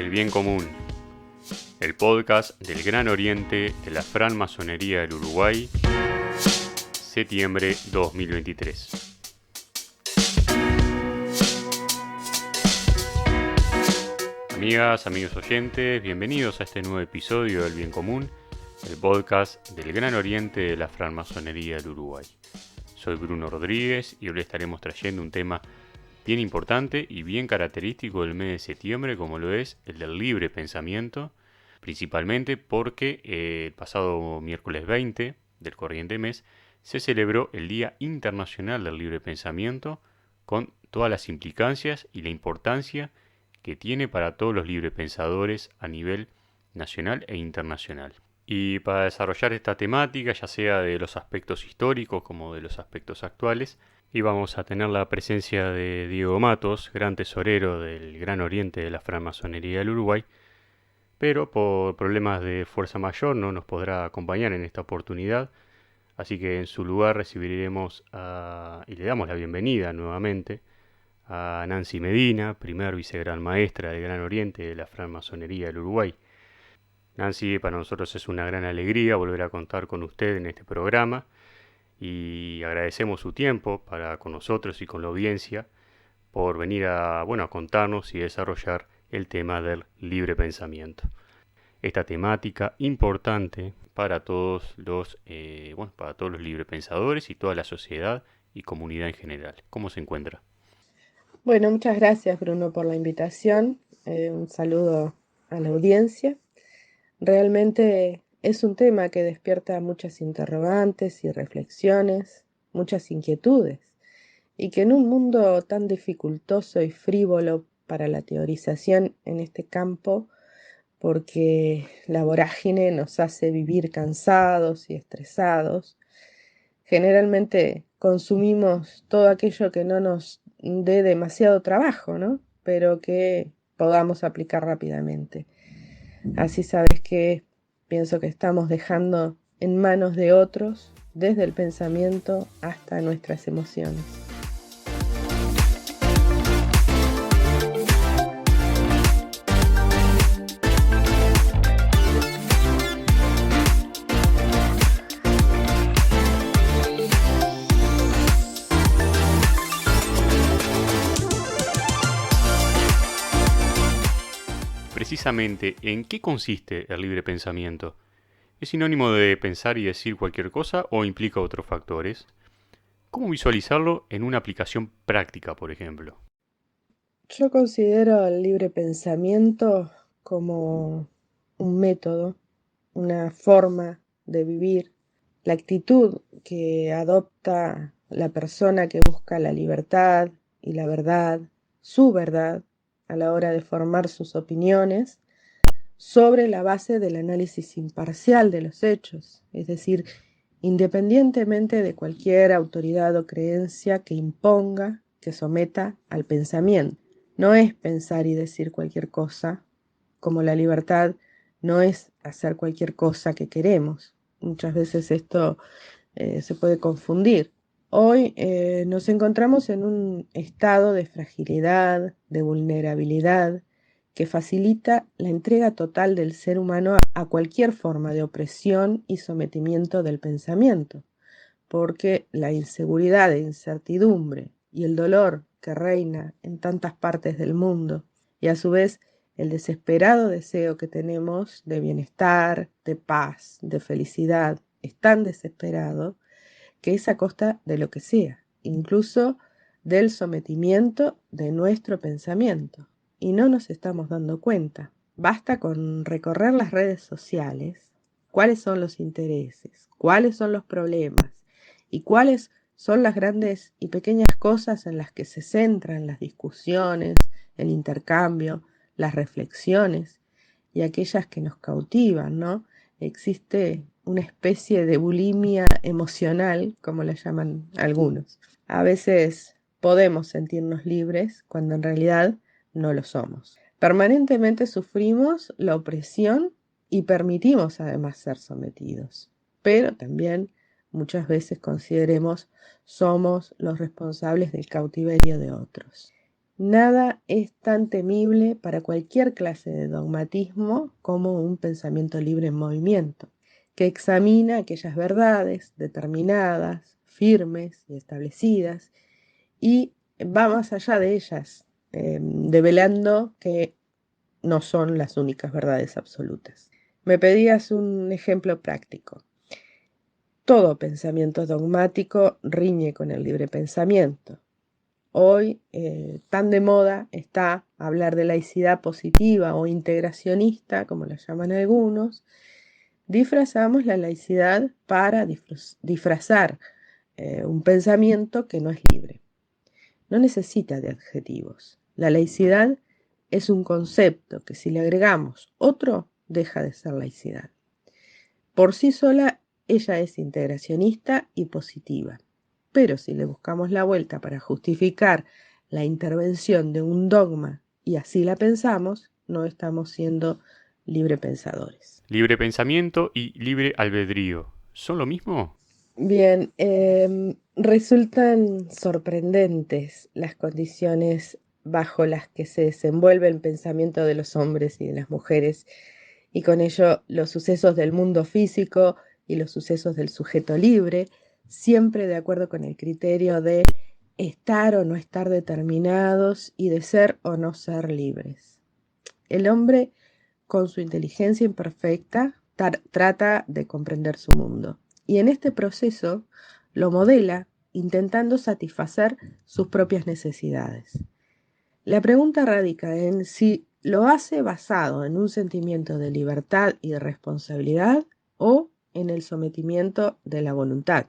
El Bien Común, el podcast del Gran Oriente de la Francmasonería del Uruguay, septiembre 2023. Amigas, amigos oyentes, bienvenidos a este nuevo episodio del Bien Común, el podcast del Gran Oriente de la Francmasonería del Uruguay. Soy Bruno Rodríguez y hoy le estaremos trayendo un tema bien importante y bien característico del mes de septiembre, como lo es el del libre pensamiento, principalmente porque el pasado miércoles 20 del corriente mes se celebró el Día Internacional del Libre Pensamiento, con todas las implicancias y la importancia que tiene para todos los librepensadores a nivel nacional e internacional. Y para desarrollar esta temática, ya sea de los aspectos históricos como de los aspectos actuales, y vamos a tener la presencia de Diego Matos, gran tesorero del Gran Oriente de la Francmasonería del Uruguay, pero por problemas de fuerza mayor no nos podrá acompañar en esta oportunidad, así que en su lugar recibiremos y le damos la bienvenida nuevamente a Nancy Medina, primer vicegran maestra del Gran Oriente de la Francmasonería del Uruguay. Nancy, para nosotros es una gran alegría volver a contar con usted en este programa, y agradecemos su tiempo con nosotros y con la audiencia por venir a contarnos y desarrollar el tema del libre pensamiento. Esta temática importante para todos los librepensadores y toda la sociedad y comunidad en general. ¿Cómo se encuentra? Bueno, muchas gracias, Bruno, por la invitación. Un saludo a la audiencia. Realmente es un tema que despierta muchas interrogantes y reflexiones, muchas inquietudes, y que en un mundo tan dificultoso y frívolo para la teorización en este campo, porque la vorágine nos hace vivir cansados y estresados, generalmente consumimos todo aquello que no nos dé demasiado trabajo, ¿no? Pero que podamos aplicar rápidamente. Así sabes que pienso que estamos dejando en manos de otros, desde el pensamiento hasta nuestras emociones. Precisamente, ¿en qué consiste el libre pensamiento? ¿Es sinónimo de pensar y decir cualquier cosa o implica otros factores? ¿Cómo visualizarlo en una aplicación práctica, por ejemplo? Yo considero el libre pensamiento como un método, una forma de vivir, la actitud que adopta la persona que busca la libertad y la verdad, su verdad, a la hora de formar sus opiniones, sobre la base del análisis imparcial de los hechos, es decir, independientemente de cualquier autoridad o creencia que imponga, que someta al pensamiento. No es pensar y decir cualquier cosa, como la libertad no es hacer cualquier cosa que queremos. Muchas veces esto se puede confundir. Hoy nos encontramos en un estado de fragilidad, de vulnerabilidad, que facilita la entrega total del ser humano a cualquier forma de opresión y sometimiento del pensamiento, porque la inseguridad e incertidumbre y el dolor que reina en tantas partes del mundo, y a su vez el desesperado deseo que tenemos de bienestar, de paz, de felicidad, es tan desesperado que es a costa de lo que sea, incluso del sometimiento de nuestro pensamiento. Y no nos estamos dando cuenta. Basta con recorrer las redes sociales, cuáles son los intereses, cuáles son los problemas y cuáles son las grandes y pequeñas cosas en las que se centran las discusiones, el intercambio, las reflexiones y aquellas que nos cautivan, ¿no? Existe una especie de bulimia emocional, como la llaman algunos. A veces podemos sentirnos libres cuando en realidad no lo somos. Permanentemente sufrimos la opresión y permitimos además ser sometidos. Pero también muchas veces consideremos somos los responsables del cautiverio de otros. Nada es tan temible para cualquier clase de dogmatismo como un pensamiento libre en movimiento, que examina aquellas verdades determinadas, firmes y establecidas, y va más allá de ellas, develando que no son las únicas verdades absolutas. Me pedías un ejemplo práctico. Todo pensamiento dogmático riñe con el libre pensamiento. Hoy tan de moda está hablar de laicidad positiva o integracionista, como la llaman algunos. Disfrazamos la laicidad para disfrazar un pensamiento que no es libre. No necesita de adjetivos. La laicidad es un concepto que si le agregamos otro, deja de ser laicidad. Por sí sola, ella es integracionista y positiva. Pero si le buscamos la vuelta para justificar la intervención de un dogma y así la pensamos, no estamos siendo librepensadores. Libre pensamiento y libre albedrío, ¿son lo mismo? Bien, resultan sorprendentes las condiciones bajo las que se desenvuelve el pensamiento de los hombres y de las mujeres, y con ello los sucesos del mundo físico y los sucesos del sujeto libre, siempre de acuerdo con el criterio de estar o no estar determinados y de ser o no ser libres. El hombre, con su inteligencia imperfecta, trata de comprender su mundo, y en este proceso lo modela intentando satisfacer sus propias necesidades. La pregunta radica en si lo hace basado en un sentimiento de libertad y de responsabilidad o en el sometimiento de la voluntad.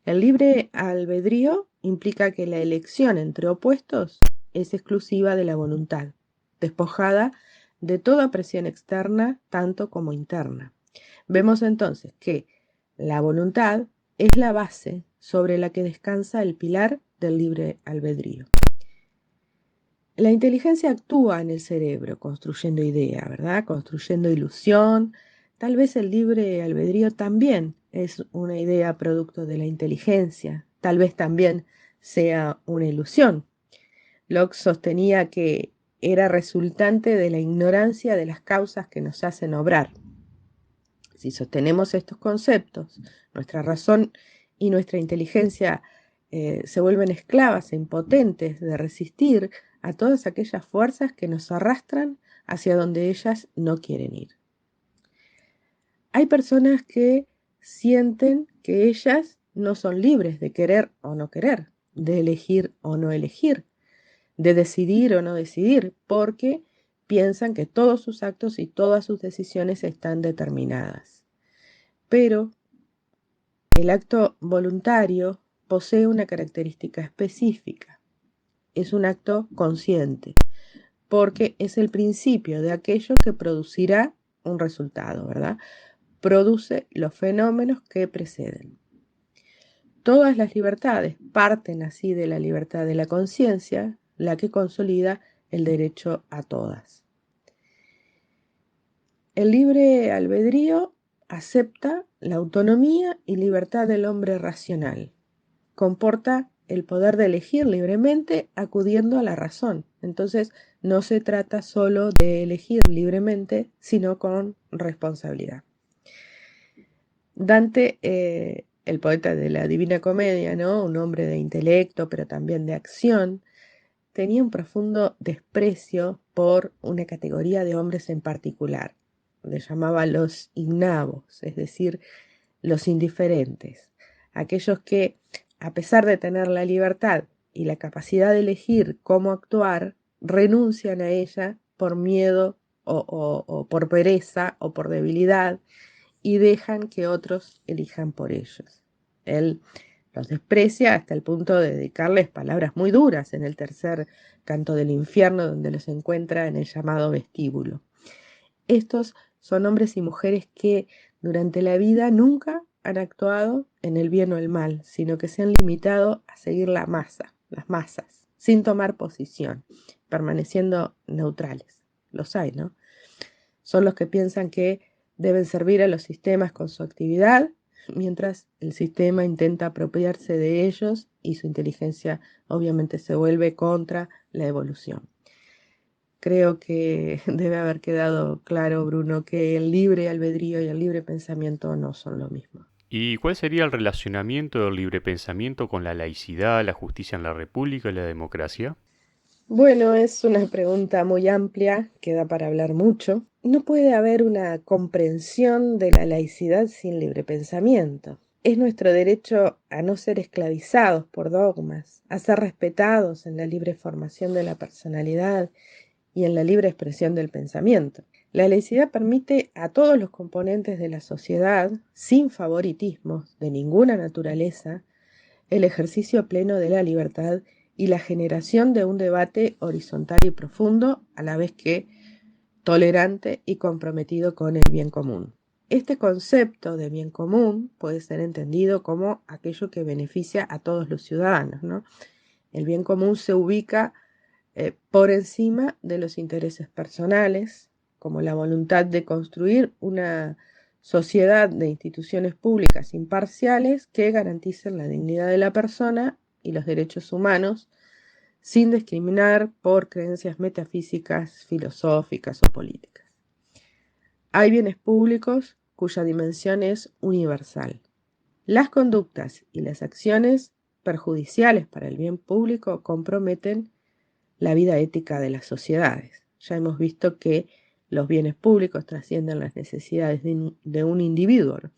El libre albedrío implica que la elección entre opuestos es exclusiva de la voluntad, despojada de toda presión externa, tanto como interna. Vemos entonces que la voluntad es la base sobre la que descansa el pilar del libre albedrío. La inteligencia actúa en el cerebro, construyendo idea, ¿verdad? Construyendo ilusión. Tal vez el libre albedrío también es una idea producto de la inteligencia. Tal vez también sea una ilusión. Locke sostenía que era resultante de la ignorancia de las causas que nos hacen obrar. Si sostenemos estos conceptos, nuestra razón y nuestra inteligencia se vuelven esclavas e impotentes de resistir a todas aquellas fuerzas que nos arrastran hacia donde ellas no quieren ir. Hay personas que sienten que ellas no son libres de querer o no querer, de elegir o no elegir, de decidir o no decidir, porque piensan que todos sus actos y todas sus decisiones están determinadas. Pero el acto voluntario posee una característica específica. Es un acto consciente, porque es el principio de aquello que producirá un resultado, ¿verdad? Produce los fenómenos que preceden. Todas las libertades parten así de la libertad de la conciencia, la que consolida el derecho a todas. El libre albedrío acepta la autonomía y libertad del hombre racional. Comporta el poder de elegir libremente acudiendo a la razón. Entonces, no se trata solo de elegir libremente, sino con responsabilidad. Dante, el poeta de la Divina Comedia, ¿no? Un hombre de intelecto, pero también de acción, tenía un profundo desprecio por una categoría de hombres en particular. Le llamaba los ignavos, es decir, los indiferentes, aquellos que, a pesar de tener la libertad y la capacidad de elegir cómo actuar, renuncian a ella por miedo o por pereza o por debilidad y dejan que otros elijan por ellos. Él los desprecia hasta el punto de dedicarles palabras muy duras en el tercer canto del infierno, donde los encuentra en el llamado vestíbulo. Estos son hombres y mujeres que durante la vida nunca han actuado en el bien o el mal, sino que se han limitado a seguir las masas, sin tomar posición, permaneciendo neutrales. Los hay, ¿no? Son los que piensan que deben servir a los sistemas con su actividad mientras el sistema intenta apropiarse de ellos y su inteligencia obviamente se vuelve contra la evolución. Creo que debe haber quedado claro, Bruno, que el libre albedrío y el libre pensamiento no son lo mismo. ¿Y cuál sería el relacionamiento del libre pensamiento con la laicidad, la justicia en la república y la democracia? Bueno, es una pregunta muy amplia que da para hablar mucho. No puede haber una comprensión de la laicidad sin libre pensamiento. Es nuestro derecho a no ser esclavizados por dogmas, a ser respetados en la libre formación de la personalidad y en la libre expresión del pensamiento. La laicidad permite a todos los componentes de la sociedad, sin favoritismos de ninguna naturaleza, el ejercicio pleno de la libertad y la generación de un debate horizontal y profundo, a la vez que tolerante y comprometido con el bien común. Este concepto de bien común puede ser entendido como aquello que beneficia a todos los ciudadanos, ¿no? El bien común se ubica por encima de los intereses personales, como la voluntad de construir una sociedad de instituciones públicas imparciales que garanticen la dignidad de la persona y los derechos humanos sin discriminar por creencias metafísicas, filosóficas o políticas. Hay bienes públicos cuya dimensión es universal. Las conductas y las acciones perjudiciales para el bien público comprometen la vida ética de las sociedades. Ya hemos visto que los bienes públicos trascienden las necesidades de un individuo, ¿no?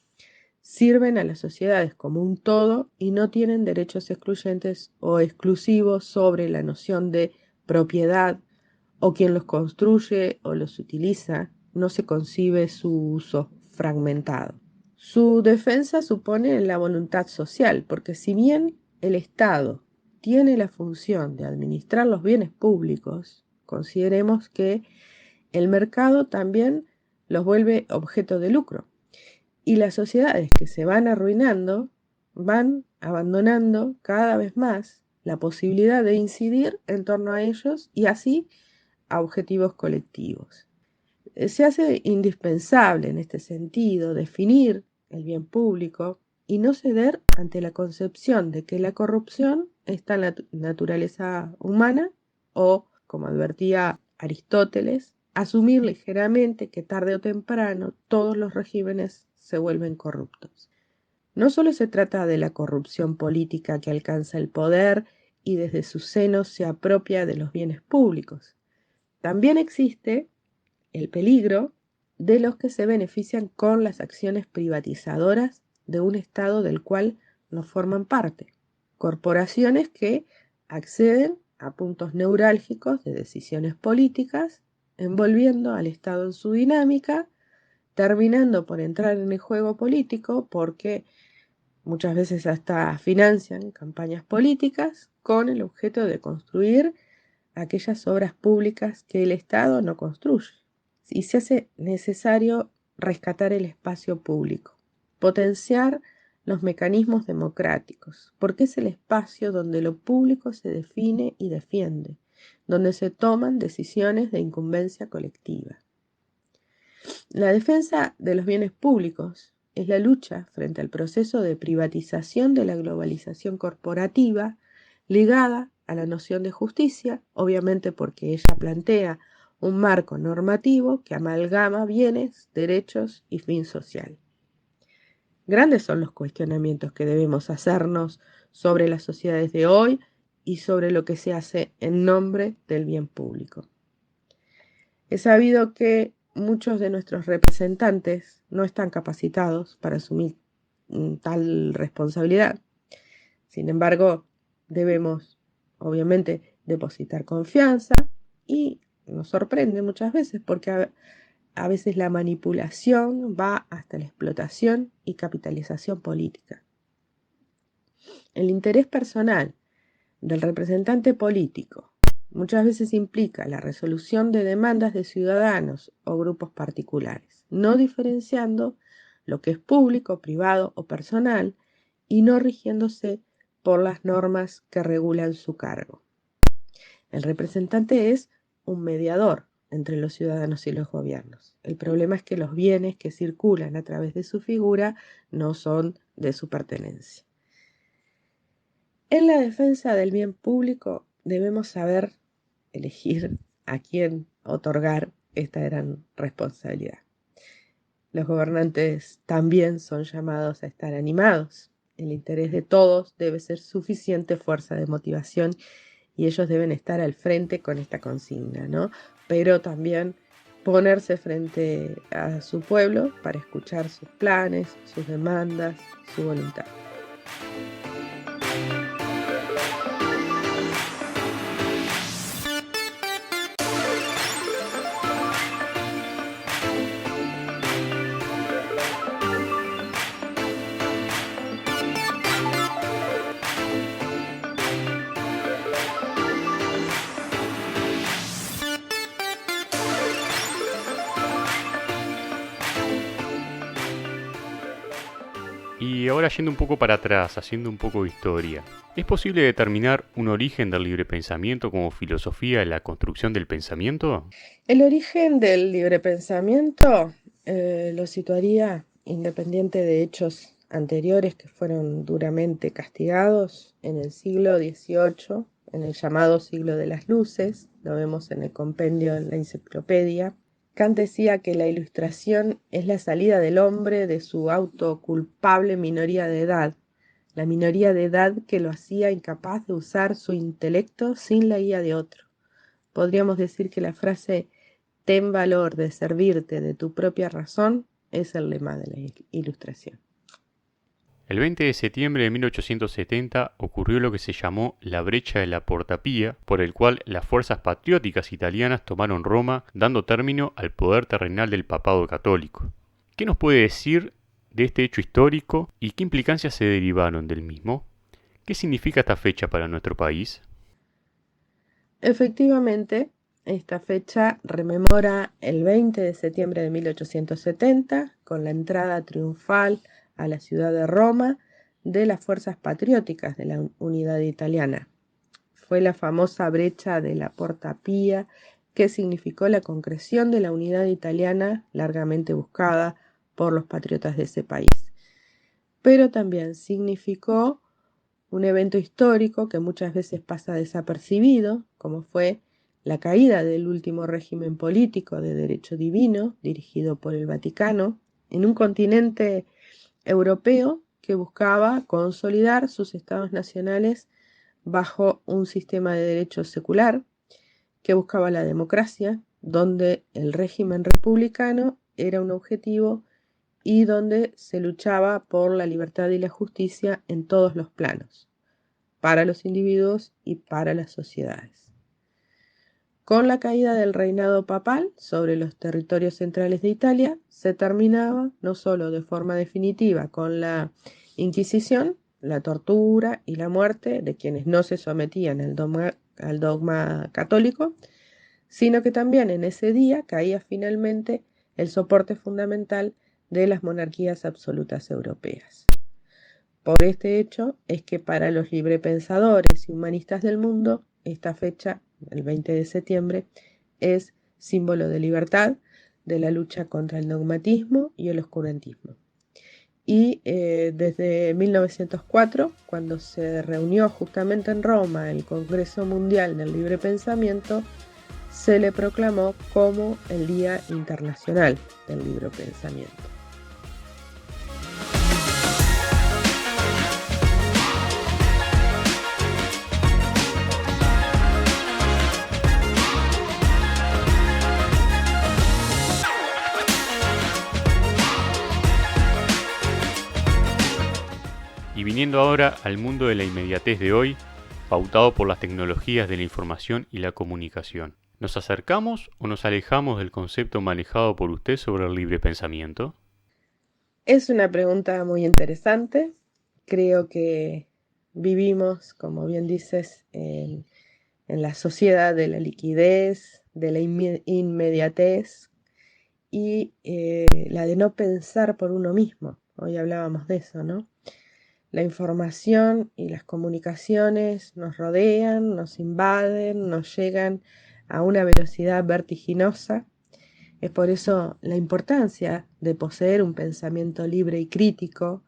Sirven a las sociedades como un todo y no tienen derechos excluyentes o exclusivos sobre la noción de propiedad o quien los construye o los utiliza. No se concibe su uso fragmentado. Su defensa supone la voluntad social, porque si bien el Estado tiene la función de administrar los bienes públicos, consideremos que el mercado también los vuelve objeto de lucro. Y las sociedades que se van arruinando van abandonando cada vez más la posibilidad de incidir en torno a ellos y así a objetivos colectivos. Se hace indispensable en este sentido definir el bien público y no ceder ante la concepción de que la corrupción está en la naturaleza humana o, como advertía Aristóteles, asumir ligeramente que tarde o temprano todos los regímenes se vuelven corruptos. No solo se trata de la corrupción política que alcanza el poder y desde su seno se apropia de los bienes públicos. También existe el peligro de los que se benefician con las acciones privatizadoras de un Estado del cual no forman parte. Corporaciones que acceden a puntos neurálgicos de decisiones políticas, envolviendo al Estado en su dinámica, terminando por entrar en el juego político porque muchas veces hasta financian campañas políticas con el objeto de construir aquellas obras públicas que el Estado no construye. Y se hace necesario rescatar el espacio público, potenciar los mecanismos democráticos, porque es el espacio donde lo público se define y defiende, donde se toman decisiones de incumbencia colectiva. La defensa de los bienes públicos es la lucha frente al proceso de privatización de la globalización corporativa ligada a la noción de justicia, obviamente porque ella plantea un marco normativo que amalgama bienes, derechos y fin social. Grandes son los cuestionamientos que debemos hacernos sobre las sociedades de hoy y sobre lo que se hace en nombre del bien público. Es sabido que muchos de nuestros representantes no están capacitados para asumir tal responsabilidad. Sin embargo, debemos, obviamente, depositar confianza y nos sorprende muchas veces porque a veces la manipulación va hasta la explotación y capitalización política. El interés personal del representante político muchas veces implica la resolución de demandas de ciudadanos o grupos particulares, no diferenciando lo que es público, privado o personal y no rigiéndose por las normas que regulan su cargo. El representante es un mediador entre los ciudadanos y los gobiernos. El problema es que los bienes que circulan a través de su figura no son de su pertenencia. En la defensa del bien público debemos saber elegir a quién otorgar esta gran responsabilidad. Los gobernantes también son llamados a estar animados. El interés de todos debe ser suficiente fuerza de motivación y ellos deben estar al frente con esta consigna, ¿no? Pero también ponerse frente a su pueblo para escuchar sus planes, sus demandas, su voluntad. Y ahora yendo un poco para atrás, haciendo un poco de historia, ¿es posible determinar un origen del libre pensamiento como filosofía en la construcción del pensamiento? El origen del libre pensamiento lo situaría independiente de hechos anteriores que fueron duramente castigados en el siglo XVIII, en el llamado siglo de las luces, lo vemos en el compendio en la enciclopedia. Kant decía que la ilustración es la salida del hombre de su autoculpable minoría de edad, la minoría de edad que lo hacía incapaz de usar su intelecto sin la guía de otro. Podríamos decir que la frase "ten valor de servirte de tu propia razón" es el lema de la ilustración. El 20 de septiembre de 1870 ocurrió lo que se llamó la brecha de la Porta Pía, por el cual las fuerzas patrióticas italianas tomaron Roma, dando término al poder terrenal del papado católico. ¿Qué nos puede decir de este hecho histórico y qué implicancias se derivaron del mismo? ¿Qué significa esta fecha para nuestro país? Efectivamente, esta fecha rememora el 20 de septiembre de 1870, con la entrada triunfal a la ciudad de Roma de las fuerzas patrióticas de la unidad italiana. Fue la famosa brecha de la Porta Pía, que significó la concreción de la unidad italiana largamente buscada por los patriotas de ese país. Pero también significó un evento histórico que muchas veces pasa desapercibido, como fue la caída del último régimen político de derecho divino dirigido por el Vaticano en un continente europeo que buscaba consolidar sus estados nacionales bajo un sistema de derecho secular que buscaba la democracia, donde el régimen republicano era un objetivo y donde se luchaba por la libertad y la justicia en todos los planos, para los individuos y para las sociedades. Con la caída del reinado papal sobre los territorios centrales de Italia, se terminaba no solo de forma definitiva con la Inquisición, la tortura y la muerte de quienes no se sometían al dogma católico, sino que también en ese día caía finalmente el soporte fundamental de las monarquías absolutas europeas. Por este hecho es que para los librepensadores y humanistas del mundo, esta fecha, el 20 de septiembre, es símbolo de libertad, de la lucha contra el dogmatismo y el oscurantismo. Y desde 1904, cuando se reunió justamente en Roma el Congreso Mundial del Libre Pensamiento, se le proclamó como el Día Internacional del Libre Pensamiento. Y viniendo ahora al mundo de la inmediatez de hoy, pautado por las tecnologías de la información y la comunicación, ¿nos acercamos o nos alejamos del concepto manejado por usted sobre el libre pensamiento? Es una pregunta muy interesante. Creo que vivimos, como bien dices, en la sociedad de la liquidez, de la inmediatez y la de no pensar por uno mismo. Hoy hablábamos de eso, ¿no? La información y las comunicaciones nos rodean, nos invaden, nos llegan a una velocidad vertiginosa. Es por eso la importancia de poseer un pensamiento libre y crítico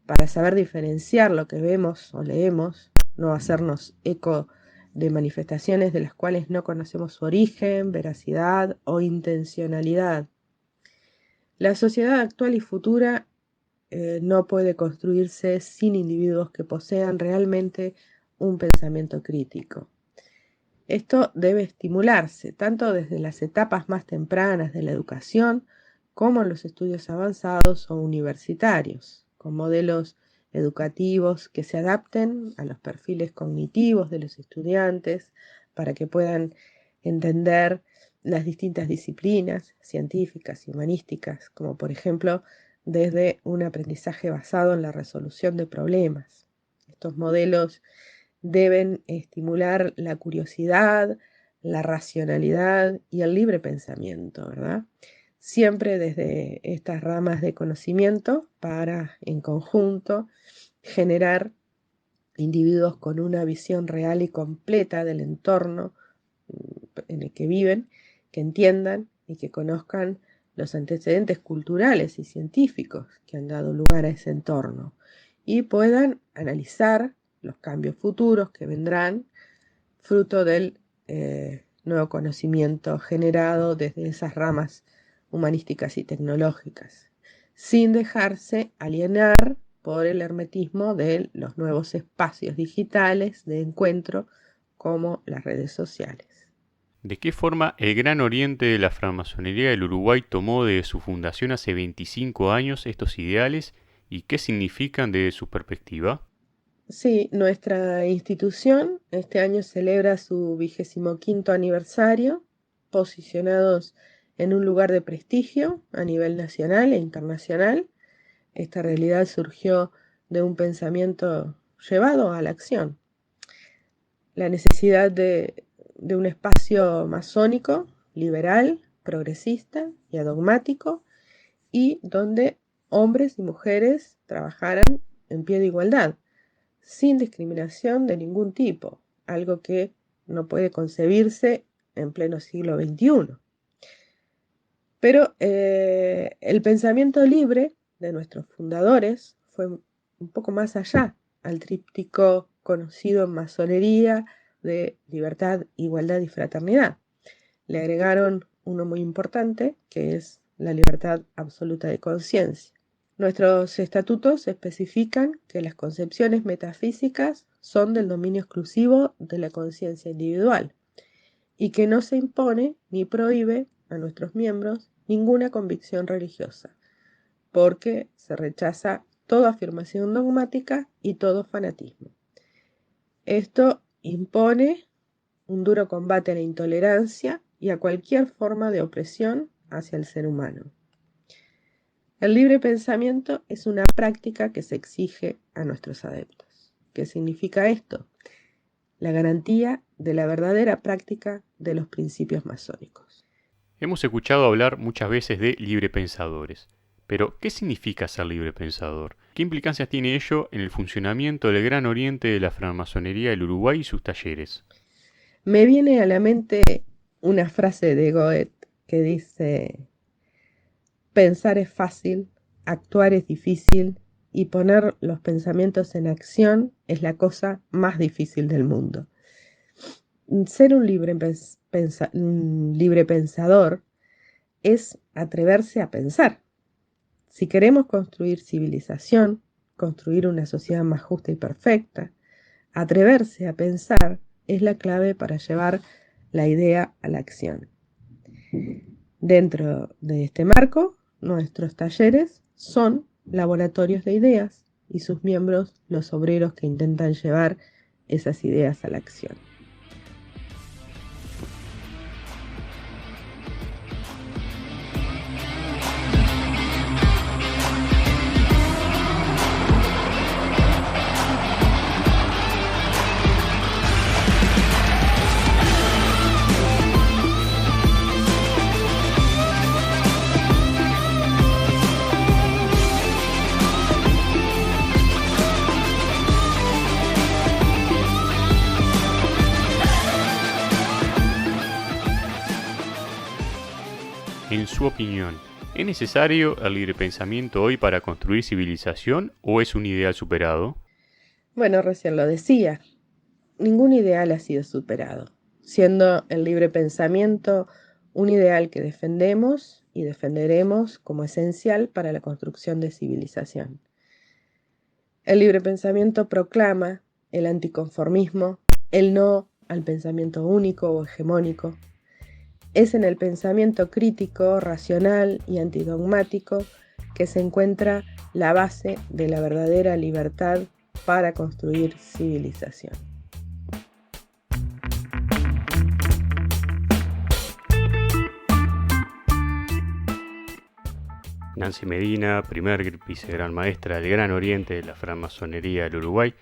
para saber diferenciar lo que vemos o leemos, no hacernos eco de manifestaciones de las cuales no conocemos su origen, veracidad o intencionalidad. La sociedad actual y futura no puede construirse sin individuos que posean realmente un pensamiento crítico. Esto debe estimularse tanto desde las etapas más tempranas de la educación como en los estudios avanzados o universitarios, con modelos educativos que se adapten a los perfiles cognitivos de los estudiantes para que puedan entender las distintas disciplinas científicas y humanísticas, como por ejemplo desde un aprendizaje basado en la resolución de problemas. Estos modelos deben estimular la curiosidad, la racionalidad y el libre pensamiento, ¿verdad? Siempre desde estas ramas de conocimiento para, en conjunto, generar individuos con una visión real y completa del entorno en el que viven, que entiendan y que conozcan los antecedentes culturales y científicos que han dado lugar a ese entorno y puedan analizar los cambios futuros que vendrán fruto del nuevo conocimiento generado desde esas ramas humanísticas y tecnológicas, sin dejarse alienar por el hermetismo de los nuevos espacios digitales de encuentro como las redes sociales. ¿De qué forma el Gran Oriente de la Francmasonería del Uruguay tomó de su fundación hace 25 años estos ideales y qué significan desde su perspectiva? Sí, nuestra institución este año celebra su 25º aniversario, posicionados en un lugar de prestigio a nivel nacional e internacional. Esta realidad surgió de un pensamiento llevado a la acción. La necesidad de un espacio masónico, liberal, progresista y adogmático, y donde hombres y mujeres trabajaran en pie de igualdad, sin discriminación de ningún tipo, algo que no puede concebirse en pleno siglo XXI. Pero el pensamiento libre de nuestros fundadores fue un poco más allá, al tríptico conocido en masonería de libertad, igualdad y fraternidad. Le agregaron uno muy importante, que es la libertad absoluta de conciencia. Nuestros estatutos especifican que las concepciones metafísicas son del dominio exclusivo de la conciencia individual y que no se impone ni prohíbe a nuestros miembros ninguna convicción religiosa, porque se rechaza toda afirmación dogmática y todo fanatismo. Esto impone un duro combate a la intolerancia y a cualquier forma de opresión hacia el ser humano. El libre pensamiento es una práctica que se exige a nuestros adeptos. ¿Qué significa esto? La garantía de la verdadera práctica de los principios masónicos. Hemos escuchado hablar muchas veces de librepensadores, pero ¿qué significa ser librepensador? ¿Qué implicancias tiene ello en el funcionamiento del Gran Oriente de la Francmasonería del Uruguay y sus talleres? Me viene a la mente una frase de Goethe que dice: pensar es fácil, actuar es difícil y poner los pensamientos en acción es la cosa más difícil del mundo. Ser un libre pensador es atreverse a pensar. Si queremos construir civilización, construir una sociedad más justa y perfecta, atreverse a pensar es la clave para llevar la idea a la acción. Dentro de este marco, nuestros talleres son laboratorios de ideas y sus miembros los obreros que intentan llevar esas ideas a la acción. su opinión, ¿es necesario el libre pensamiento hoy para construir civilización o es un ideal superado? Bueno, recién lo decía, ningún ideal ha sido superado, siendo el libre pensamiento un ideal que defendemos y defenderemos como esencial para la construcción de civilización. El libre pensamiento proclama el anticonformismo, el no al pensamiento único o hegemónico. Es en el pensamiento crítico, racional y antidogmático que se encuentra la base de la verdadera libertad para construir civilización. Nancy Medina, primer vicegran maestra del Gran Oriente de la francmasonería del Uruguay,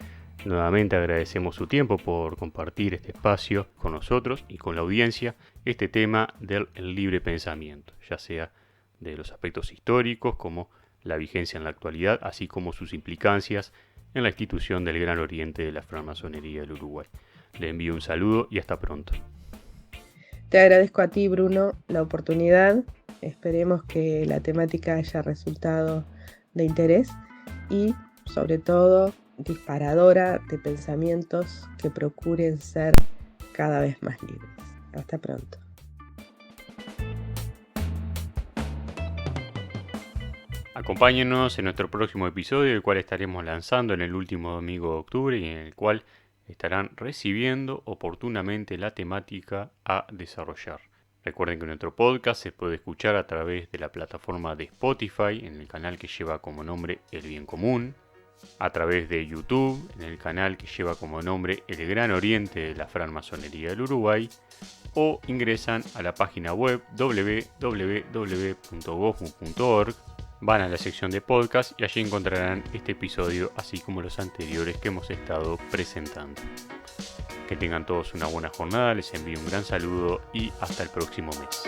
nuevamente agradecemos su tiempo por compartir este espacio con nosotros y con la audiencia este tema del libre pensamiento, ya sea de los aspectos históricos como la vigencia en la actualidad, así como sus implicancias en la institución del Gran Oriente de la francmasonería del Uruguay. Le envío un saludo y hasta pronto. Te agradezco a ti, Bruno, la oportunidad. Esperemos que la temática haya resultado de interés y, sobre todo, disparadora de pensamientos que procuren ser cada vez más libres. Hasta pronto. Acompáñenos en nuestro próximo episodio, el cual estaremos lanzando en el último domingo de octubre y en el cual estarán recibiendo oportunamente la temática a desarrollar. Recuerden que nuestro podcast se puede escuchar a través de la plataforma de Spotify en el canal que lleva como nombre El Bien Común, a través de YouTube en el canal que lleva como nombre El Gran Oriente de la Francmasonería del Uruguay, o ingresan a la página web www.gofu.org, van a la sección de podcast y allí encontrarán este episodio así como los anteriores que hemos estado presentando. Que tengan todos una buena jornada, les envío un gran saludo y hasta el próximo mes.